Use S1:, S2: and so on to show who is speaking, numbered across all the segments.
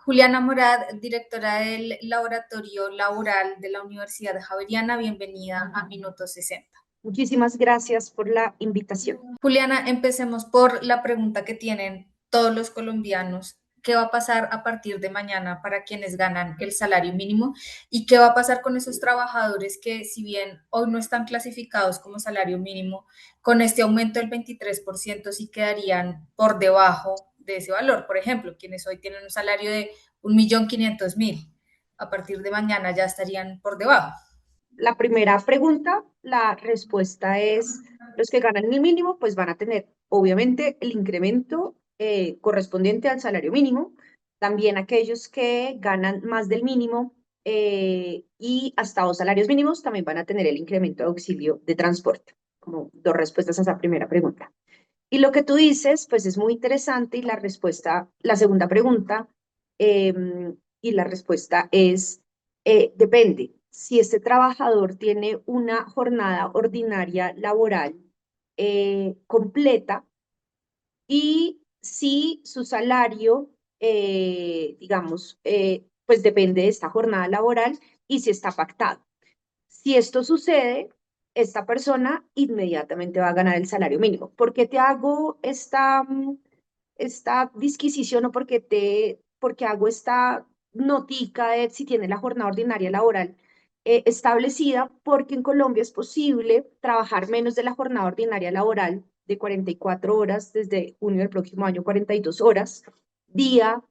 S1: Juliana Morad, directora del Laboratorio Laboral de la Universidad Javeriana, bienvenida a Minuto 60.
S2: Muchísimas gracias por la invitación.
S1: Juliana, empecemos por la pregunta que tienen todos los colombianos. ¿Qué va a pasar a partir de mañana para quienes ganan el salario mínimo? ¿Y qué va a pasar con esos trabajadores que, si bien hoy no están clasificados como salario mínimo, con este aumento del 23% sí quedarían por debajo de ese valor? Por ejemplo, quienes hoy tienen un salario de 1.500.000, a partir de mañana ya estarían por debajo.
S2: La primera pregunta, la respuesta es, los que ganan el mínimo, pues van a tener, obviamente, el incremento correspondiente al salario mínimo. También aquellos que ganan más del mínimo y hasta 2 salarios mínimos también van a tener el incremento de auxilio de transporte, como dos respuestas a esa primera pregunta. Y lo que tú dices, pues es muy interesante y la respuesta, la segunda pregunta, y la respuesta es, depende. Si este trabajador tiene una jornada ordinaria laboral completa y si su salario, digamos, pues depende de esta jornada laboral y si está pactado. Si esto sucede, esta persona inmediatamente va a ganar el salario mínimo. ¿Por qué te hago esta disquisición o porque hago esta notica de si tiene la jornada ordinaria laboral establecida? Porque en Colombia es posible trabajar menos de la jornada ordinaria laboral de 44 horas, desde junio del próximo año 42 horas, día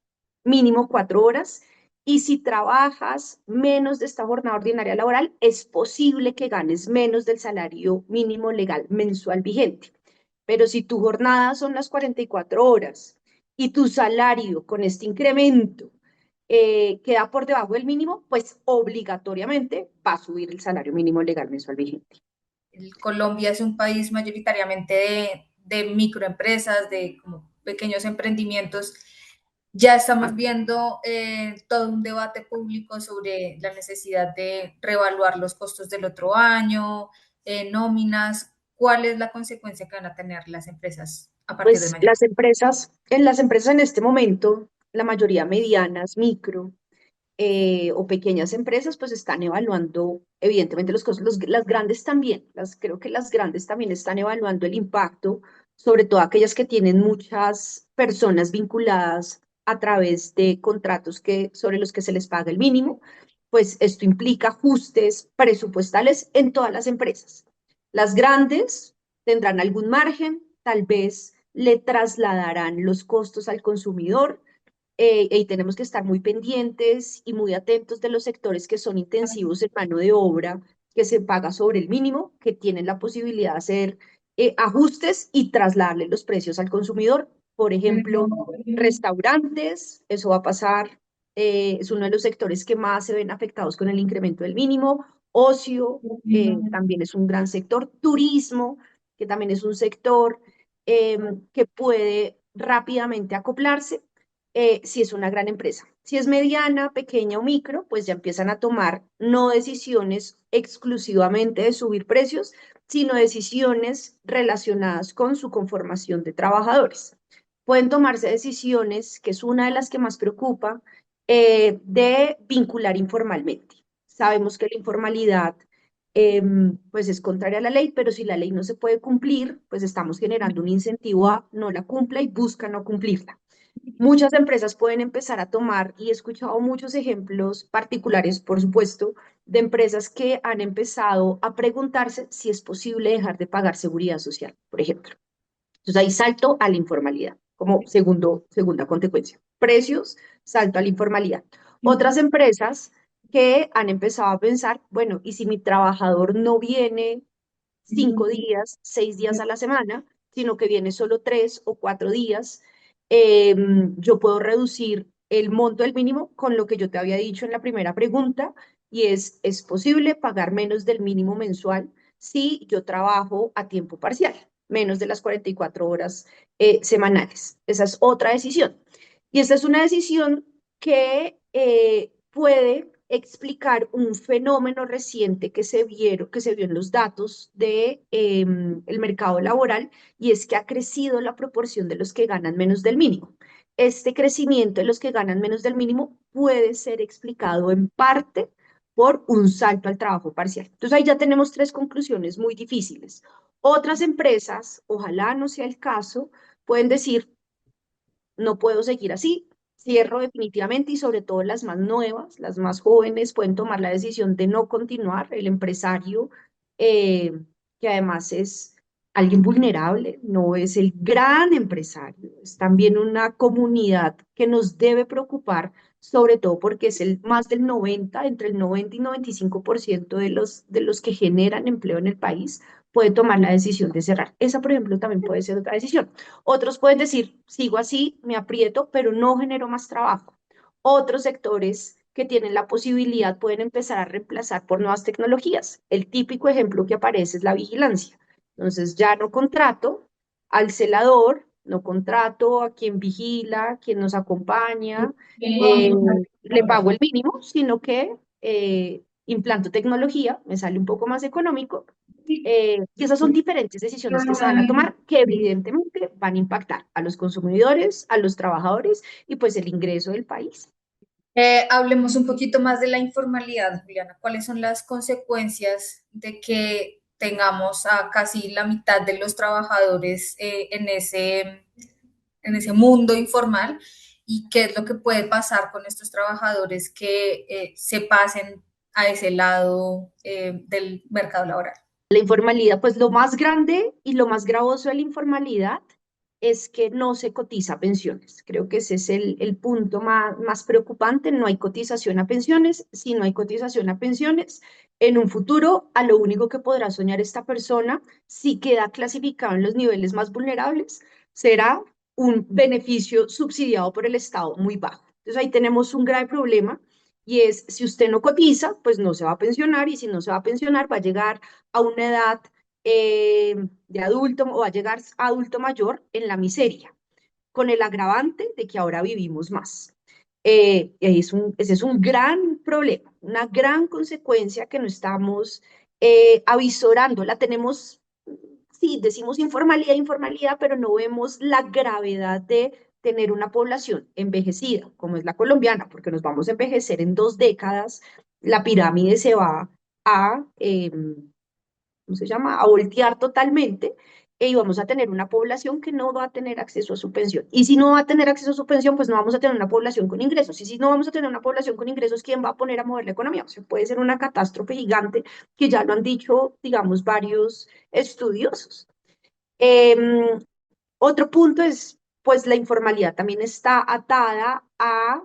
S2: mínimo 4 horas. Y si trabajas menos de esta jornada ordinaria laboral, es posible que ganes menos del salario mínimo legal mensual vigente. Pero si tu jornada son las 44 horas y tu salario con este incremento queda por debajo del mínimo, pues obligatoriamente va a subir el salario mínimo legal mensual vigente.
S1: Colombia es un país mayoritariamente de microempresas, de como pequeños emprendimientos. Ya estamos viendo todo un debate público sobre la necesidad de reevaluar los costos del otro año, nóminas. ¿Cuál es la consecuencia que van a tener las empresas a partir de
S2: Pues
S1: mañana?
S2: las empresas en este momento, la mayoría medianas, micro, o pequeñas empresas, pues están evaluando, evidentemente, los costos. Las grandes también, creo que las grandes también están evaluando el impacto, sobre todo aquellas que tienen muchas personas vinculadas a través de contratos sobre los que se les paga el mínimo, pues esto implica ajustes presupuestales en todas las empresas. Las grandes tendrán algún margen, tal vez le trasladarán los costos al consumidor, y tenemos que estar muy pendientes y muy atentos de los sectores que son intensivos en mano de obra, que se paga sobre el mínimo, que tienen la posibilidad de hacer ajustes y trasladarle los precios al consumidor. Por ejemplo, restaurantes, eso va a pasar, es uno de los sectores que más se ven afectados con el incremento del mínimo. Ocio, también es un gran sector. Turismo, que también es un sector que puede rápidamente acoplarse si es una gran empresa. Si es mediana, pequeña o micro, pues ya empiezan a tomar no decisiones exclusivamente de subir precios, sino decisiones relacionadas con su conformación de trabajadores. Pueden tomarse decisiones, que es una de las que más preocupa, de vincular informalmente. Sabemos que la informalidad pues es contraria a la ley, pero si la ley no se puede cumplir, pues estamos generando un incentivo a no la cumpla y busca no cumplirla. Muchas empresas pueden empezar a tomar, y he escuchado muchos ejemplos particulares, por supuesto, de empresas que han empezado a preguntarse si es posible dejar de pagar seguridad social, por ejemplo. Entonces ahí salto a la informalidad como segunda consecuencia. Precios, salto a la informalidad. Otras empresas que han empezado a pensar, bueno, ¿y si mi trabajador no viene 5 días, 6 días a la semana, sino que viene solo 3 o 4 días? Yo puedo reducir el monto del mínimo con lo que yo te había dicho en la primera pregunta, y es posible pagar menos del mínimo mensual si yo trabajo a tiempo parcial, menos de las 44 horas semanales. Esa es otra decisión. Y esta es una decisión que puede explicar un fenómeno reciente que se vio en los datos de, el mercado laboral, y es que ha crecido la proporción de los que ganan menos del mínimo. este crecimiento de los que ganan menos del mínimo puede ser explicado en parte por un salto al trabajo parcial. Entonces ahí ya tenemos tres conclusiones muy difíciles. Otras empresas, ojalá no sea el caso, pueden decir, no puedo seguir así, cierro definitivamente y sobre todo las más nuevas, las más jóvenes pueden tomar la decisión de no continuar. El empresario, eh, que además es alguien vulnerable, no es el gran empresario, es también una comunidad que nos debe preocupar, sobre todo porque es el más del 90, entre el 90 y 95% de los que generan empleo en el país, puede tomar la decisión de cerrar. Esa, por ejemplo, también puede ser otra decisión. Otros pueden decir, sigo así, me aprieto, pero no genero más trabajo. Otros sectores que tienen la posibilidad pueden empezar a reemplazar por nuevas tecnologías. El típico ejemplo que aparece es la vigilancia. Entonces ya no contrato al celador, no contrato a quien vigila, a quien nos acompaña, eh, le pago el mínimo, sino que implanto tecnología, me sale un poco más económico, y esas son diferentes decisiones que se van a tomar que evidentemente van a impactar a los consumidores, a los trabajadores y pues el ingreso del país.
S1: Hablemos un poquito más de la informalidad, Juliana. ¿Cuáles son las consecuencias de que tengamos a casi la mitad de los trabajadores en ese mundo informal? ¿Y qué es lo que puede pasar con estos trabajadores que se pasen a ese lado del mercado laboral?
S2: La informalidad, pues lo más grande y lo más gravoso de la informalidad es que no se cotiza a pensiones. Creo que ese es el punto más preocupante. No hay cotización a pensiones. Si no hay cotización a pensiones, en un futuro, a lo único que podrá soñar esta persona, si queda clasificado en los niveles más vulnerables, será un beneficio subsidiado por el Estado muy bajo. Entonces ahí tenemos un grave problema y es, si usted no cotiza, pues no se va a pensionar y si no se va a pensionar, va a llegar a una edad de adulto o va a llegar a adulto mayor en la miseria, con el agravante de que ahora vivimos más. Ese es un gran problema, una gran consecuencia que no estamos avisorando. La tenemos, sí, decimos informalidad, informalidad, pero no vemos la gravedad de tener una población envejecida, como es la colombiana, porque nos vamos a envejecer en 2 décadas, la pirámide se va a ¿cómo se llama?, a voltear totalmente y vamos a tener una población que no va a tener acceso a su pensión. Y si no va a tener acceso a su pensión, pues no vamos a tener una población con ingresos. Y si no vamos a tener una población con ingresos, ¿quién va a poner a mover la economía? O sea, puede ser una catástrofe gigante que ya lo han dicho, digamos, varios estudiosos. Eh, Otro punto es, pues la informalidad también está atada a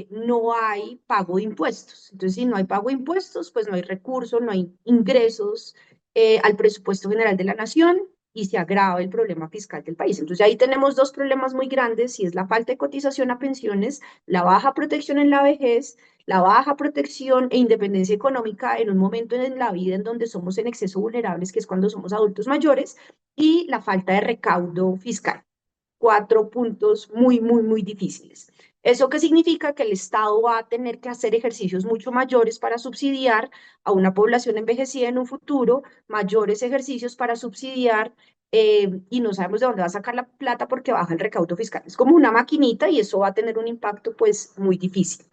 S2: no hay pago de impuestos. Entonces, si no hay pago de impuestos, pues no hay recursos, no hay ingresos al presupuesto general de la nación y se agrava el problema fiscal del país. Entonces, ahí tenemos dos problemas muy grandes y es la falta de cotización a pensiones, la baja protección en la vejez, la baja protección e independencia económica en un momento en la vida en donde somos en exceso vulnerables, que es cuando somos adultos mayores, y la falta de recaudo fiscal. 4 puntos muy difíciles. ¿Eso qué significa? Que el Estado va a tener que hacer ejercicios mucho mayores para subsidiar a una población envejecida en un futuro, mayores ejercicios para subsidiar y no sabemos de dónde va a sacar la plata porque baja el recaudo fiscal. Es como una maquinita y eso va a tener un impacto pues muy difícil.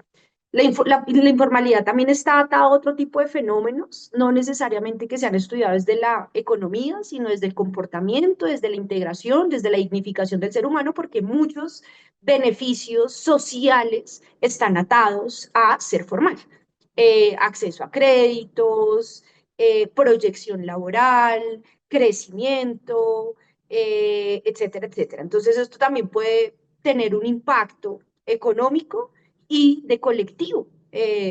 S2: La informalidad también está atada a otro tipo de fenómenos, no necesariamente que sean estudiados desde la economía, sino desde el comportamiento, desde la integración, desde la dignificación del ser humano, porque muchos beneficios sociales están atados a ser formal. Acceso a créditos, proyección laboral, crecimiento, etcétera, etcétera. Entonces, esto también puede tener un impacto económico y de colectivo.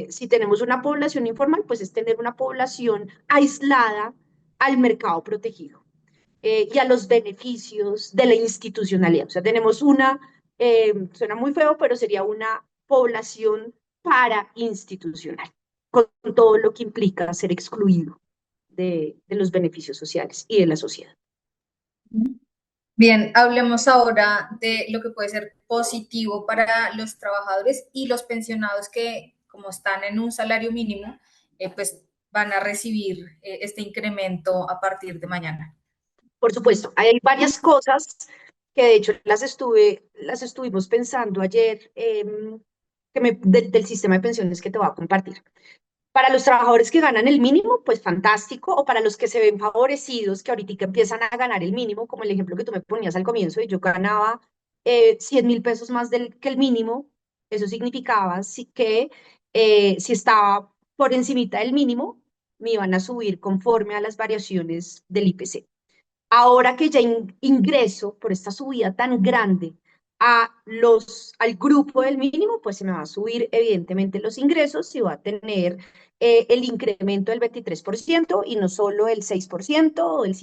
S2: Si tenemos una población informal, pues es tener una población aislada al mercado protegido y a los beneficios de la institucionalidad. O sea, tenemos suena muy feo, pero sería una población parainstitucional, con todo lo que implica ser excluido de los beneficios sociales y de la sociedad.
S1: Bien, hablemos ahora de lo que puede ser positivo para los trabajadores y los pensionados que, como están en un salario mínimo, pues van a recibir este incremento a partir de mañana.
S2: Por supuesto, hay varias cosas que de hecho las estuvimos pensando ayer, del sistema de pensiones que te voy a compartir. Para los trabajadores que ganan el mínimo, pues fantástico, o para los que se ven favorecidos, que ahorita empiezan a ganar el mínimo, como el ejemplo que tú me ponías al comienzo, y yo ganaba 100.000 pesos más que el mínimo, eso significaba que si estaba por encimita del mínimo, me iban a subir conforme a las variaciones del IPC. Ahora que ya ingreso por esta subida tan grande al grupo del mínimo, pues se me va a subir evidentemente los ingresos y va a tener el incremento del 23% y no solo el 6% o del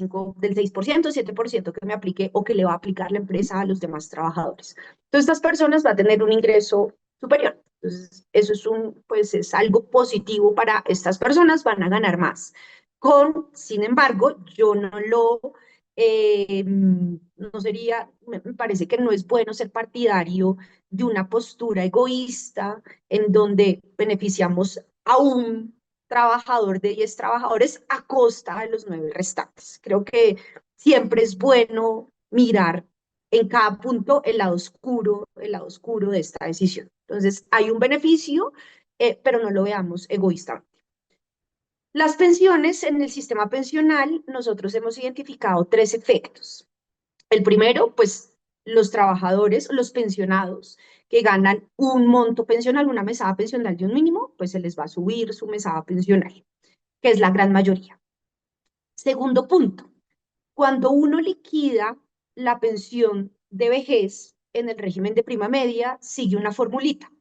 S2: 6%, 7% que me aplique o que le va a aplicar la empresa a los demás trabajadores. Entonces, estas personas van a tener un ingreso superior. Entonces, eso pues es algo positivo para estas personas, van a ganar más. Sin embargo, yo no sería, me parece que no es bueno ser partidario de una postura egoísta en donde beneficiamos a un trabajador de 10 trabajadores a costa de los 9 restantes. Creo que siempre es bueno mirar en cada punto el lado oscuro de esta decisión. Entonces, hay un beneficio, pero no lo veamos egoístamente. Las pensiones en el sistema pensional, nosotros hemos identificado 3 efectos. El primero, pues los trabajadores, los pensionados que ganan un monto pensional, una mesada pensional de un mínimo, pues se les va a subir su mesada pensional, que es la gran mayoría. Segundo punto, cuando uno liquida la pensión de vejez en el régimen de prima media, sigue una formulita.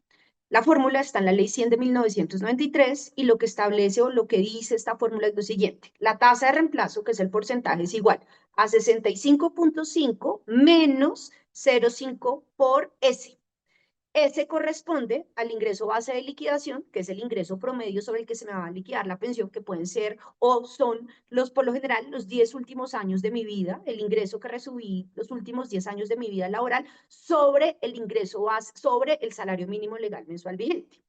S2: La fórmula está en la Ley 100 de 1993 y lo que establece o lo que dice esta fórmula es lo siguiente. La tasa de reemplazo, que es el porcentaje, es igual a 65.5 menos 0,5 por S. Ese corresponde al ingreso base de liquidación, que es el ingreso promedio sobre el que se me va a liquidar la pensión, que pueden ser o son por lo general, los 10 últimos años de mi vida, el ingreso que recibí los últimos 10 años de mi vida laboral, sobre el ingreso base, sobre el salario mínimo legal mensual vigente.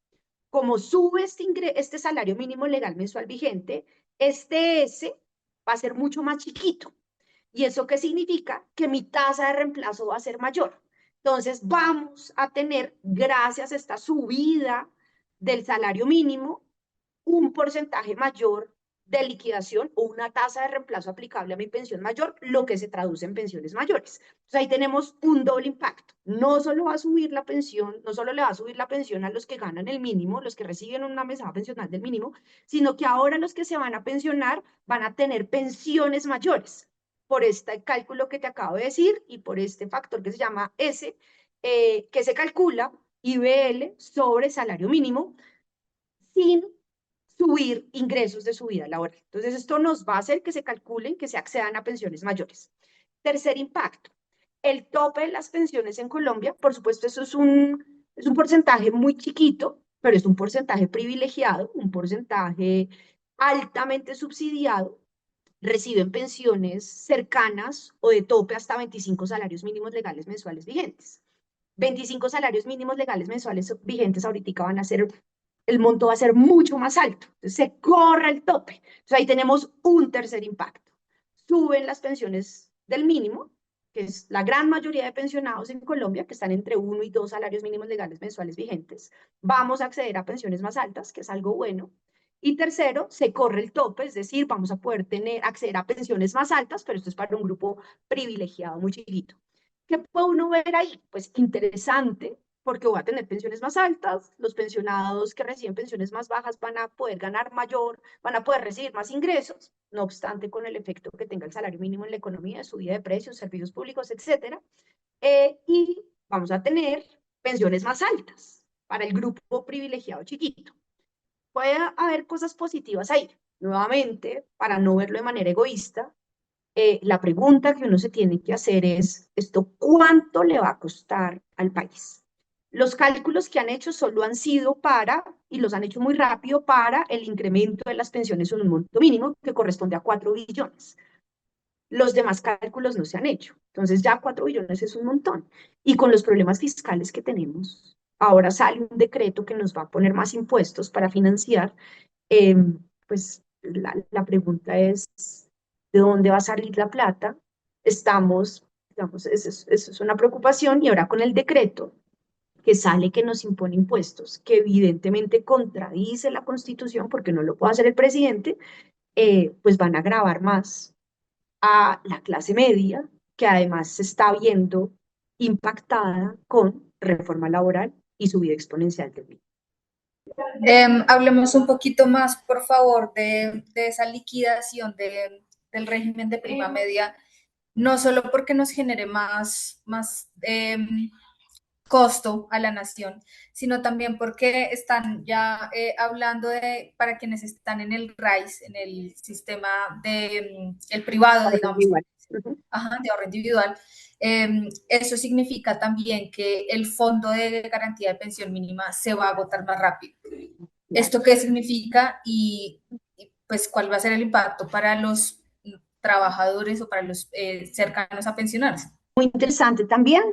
S2: Como sube este salario mínimo legal mensual vigente, este S va a ser mucho más chiquito. ¿Y eso qué significa? Que mi tasa de reemplazo va a ser mayor. Entonces vamos a tener, gracias a esta subida del salario mínimo, un porcentaje mayor de liquidación o una tasa de reemplazo aplicable a mi pensión mayor, lo que se traduce en pensiones mayores. Entonces ahí tenemos un doble impacto. No solo va a subir la pensión, no solo le va a subir la pensión a los que ganan el mínimo, los que reciben una mesada pensional del mínimo, sino que ahora los que se van a pensionar van a tener pensiones mayores por este cálculo que te acabo de decir y por este factor que se llama S, que se calcula IBL sobre salario mínimo sin subir ingresos de su vida laboral. Entonces, esto nos va a hacer que se calculen, que se accedan a pensiones mayores. Tercer impacto, el tope de las pensiones en Colombia, por supuesto, eso es un porcentaje muy chiquito, pero es un porcentaje privilegiado, un porcentaje altamente subsidiado, reciben pensiones cercanas o de tope hasta 25 salarios mínimos legales mensuales vigentes. 25 salarios mínimos legales mensuales vigentes ahorita van a ser, el monto va a ser mucho más alto. Entonces se corre el tope. Entonces ahí tenemos un tercer impacto. Suben las pensiones del mínimo, que es la gran mayoría de pensionados en Colombia, que están entre 1 y 2 salarios mínimos legales mensuales vigentes. Vamos a acceder a pensiones más altas, que es algo bueno. Y tercero, se corre el tope, es decir, vamos a poder acceder a pensiones más altas, pero esto es para un grupo privilegiado muy chiquito. ¿Qué puede uno ver ahí? Pues interesante, porque voy a tener pensiones más altas, los pensionados que reciben pensiones más bajas van a poder ganar mayor, van a poder recibir más ingresos, no obstante con el efecto que tenga el salario mínimo en la economía, de subida de precios, servicios públicos, etcétera. Y vamos a tener pensiones más altas para el grupo privilegiado chiquito. Puede haber cosas positivas ahí. Nuevamente, para no verlo de manera egoísta, la pregunta que uno se tiene que hacer es, ¿esto cuánto le va a costar al país? Los cálculos que han hecho solo han sido y los han hecho muy rápido, para el incremento de las pensiones en un monto mínimo que corresponde a 4 billones. Los demás cálculos no se han hecho. Entonces ya 4 billones es un montón. Y con los problemas fiscales que tenemos, ahora sale un decreto que nos va a poner más impuestos para financiar, eh, pues la pregunta es, ¿de dónde va a salir la plata? Estamos Digamos, eso es una preocupación y ahora con el decreto que sale que nos impone impuestos, que evidentemente contradice la Constitución porque no lo puede hacer el presidente, pues van a agravar más a la clase media, que además se está viendo impactada con reforma laboral y subida exponencial del PIB.
S1: Hablemos un poquito más, por favor, de esa liquidación del régimen de prima media, no solo porque nos genere más costo a la nación, sino también porque están ya hablando de, para quienes están en el RAIS, en el sistema el privado,
S2: Ahora
S1: digamos,
S2: igual. Ujú.
S1: ajá, de ahorro individual. Eso significa también que el fondo de garantía de pensión mínima se va a agotar más rápido.
S2: Claro.
S1: ¿Esto qué significa pues cuál va a ser el impacto para los trabajadores o para los cercanos a pensionarse?
S2: Muy interesante también.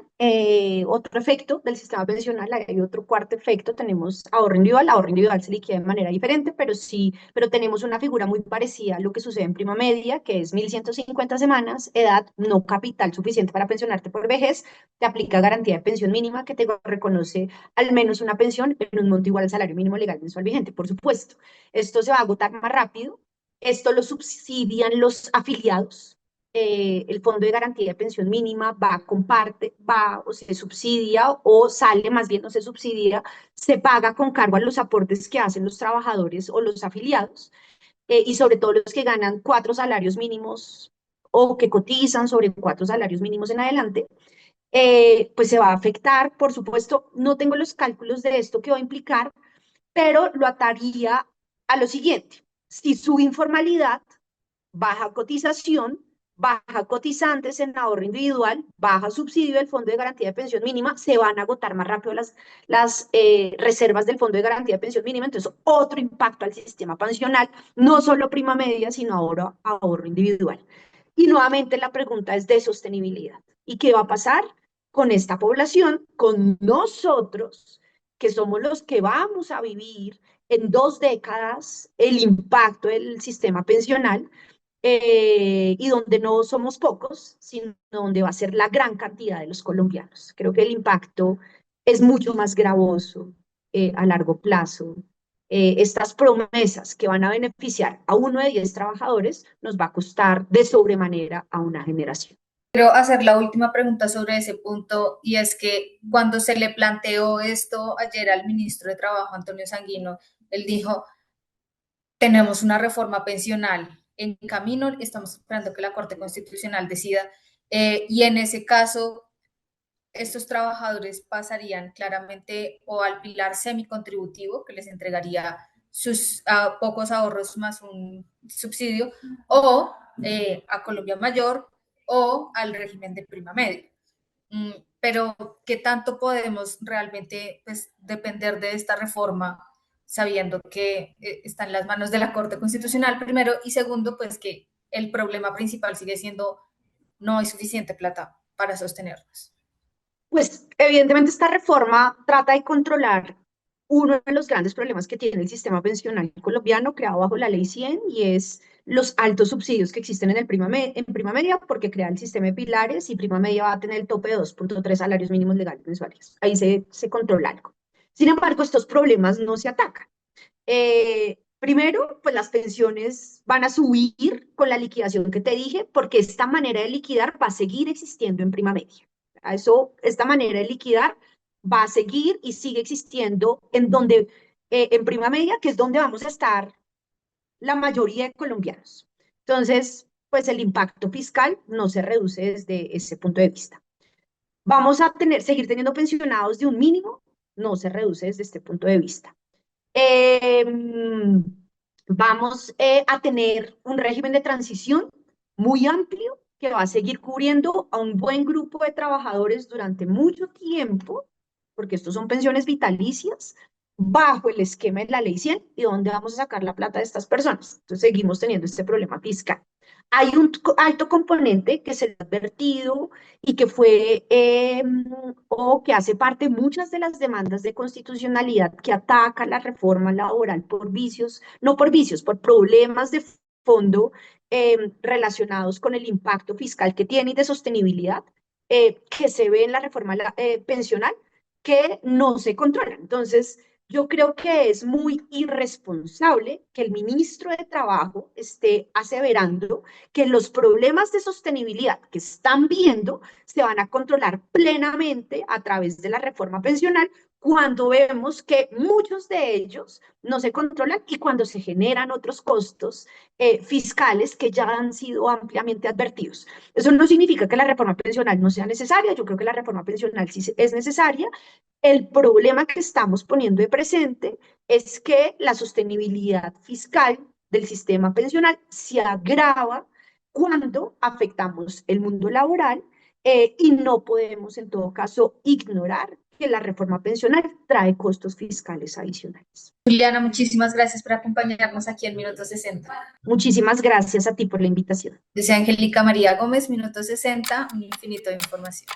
S2: Otro efecto del sistema pensional, hay otro cuarto efecto, tenemos ahorro individual se liquida de manera diferente, pero sí, pero tenemos una figura muy parecida a lo que sucede en prima media, que es 1.150 semanas, edad, no capital suficiente para pensionarte por vejez, te aplica garantía de pensión mínima que te reconoce al menos una pensión en un monto igual al salario mínimo legal mensual vigente, por supuesto. Esto se va a agotar más rápido, esto lo subsidian los afiliados. El Fondo de Garantía de Pensión Mínima va o se subsidia o sale, más bien no se subsidia, se paga con cargo a los aportes que hacen los trabajadores o los afiliados, y sobre todo los que ganan 4 salarios mínimos o que cotizan sobre 4 salarios mínimos en adelante, pues se va a afectar, por supuesto, no tengo los cálculos de esto que va a implicar, pero lo ataría a lo siguiente: si sube informalidad, baja cotización, baja cotizantes en ahorro individual, baja subsidio del Fondo de Garantía de Pensión Mínima, se van a agotar más rápido las reservas del Fondo de Garantía de Pensión Mínima, entonces otro impacto al sistema pensional, no solo prima media, sino ahora ahorro individual. Y nuevamente la pregunta es de sostenibilidad. ¿Y qué va a pasar con esta población, con nosotros, que somos los que vamos a vivir en 2 décadas el impacto del sistema pensional, y donde no somos pocos, sino donde va a ser la gran cantidad de los colombianos? Creo que el impacto es mucho más gravoso a largo plazo. Estas promesas que van a beneficiar a 1 de 10 trabajadores nos va a costar de sobremanera a una generación.
S1: Quiero hacer la última pregunta sobre ese punto y es que cuando se le planteó esto ayer al ministro de Trabajo, Antonio Sanguino, él dijo, tenemos una reforma pensional en camino, estamos esperando que la Corte Constitucional decida y en ese caso estos trabajadores pasarían claramente o al pilar semicontributivo que les entregaría sus pocos ahorros más un subsidio o a Colombia Mayor o al régimen de prima media. Pero ¿qué tanto podemos realmente pues, depender de esta reforma sabiendo que está en las manos de la Corte Constitucional primero y segundo, pues que el problema principal sigue siendo no hay suficiente plata para sostenernos?
S2: Pues evidentemente esta reforma trata de controlar uno de los grandes problemas que tiene el sistema pensional colombiano creado bajo la Ley 100, y es los altos subsidios que existen en en prima media, porque crea el sistema de pilares y prima media va a tener el tope de 2,3 salarios mínimos legales mensuales. Ahí se controla algo. Sin embargo, estos problemas no se atacan. Primero, pues las pensiones van a subir con la liquidación que te dije, porque esta manera de liquidar va a seguir existiendo en prima media. Esta manera de liquidar va a seguir y sigue existiendo en prima media, que es donde vamos a estar la mayoría de colombianos. Entonces, pues el impacto fiscal no se reduce desde ese punto de vista. Vamos a seguir teniendo pensionados de un mínimo, no se reduce desde este punto de vista. Eh, Vamos a tener un régimen de transición muy amplio que va a seguir cubriendo a un buen grupo de trabajadores durante mucho tiempo, porque estos son pensiones vitalicias, bajo el esquema de la Ley 100. ¿Y dónde vamos a sacar la plata de estas personas? Entonces seguimos teniendo este problema fiscal. Hay un alto componente que se le ha advertido y que fue o que hace parte de muchas de las demandas de constitucionalidad, que ataca la reforma laboral por vicios, no por vicios, por problemas de fondo relacionados con el impacto fiscal que tiene y de sostenibilidad, que se ve en la reforma pensional que no se controlan. Entonces, yo creo que es muy irresponsable que el ministro de Trabajo esté aseverando que los problemas de sostenibilidad que están viendo se van a controlar plenamente a través de la reforma pensional, cuando vemos que muchos de ellos no se controlan y cuando se generan otros costos fiscales que ya han sido ampliamente advertidos. Eso no significa que la reforma pensional no sea necesaria, yo creo que la reforma pensional sí es necesaria. El problema que estamos poniendo de presente es que la sostenibilidad fiscal del sistema pensional se agrava cuando afectamos el mundo laboral, y no podemos en todo caso ignorar que la reforma pensional trae costos fiscales adicionales.
S1: Juliana, muchísimas gracias por acompañarnos aquí en Minuto 60.
S2: Muchísimas gracias a ti por la invitación.
S1: Dice Angélica María Gómez, Minuto 60, un infinito de información.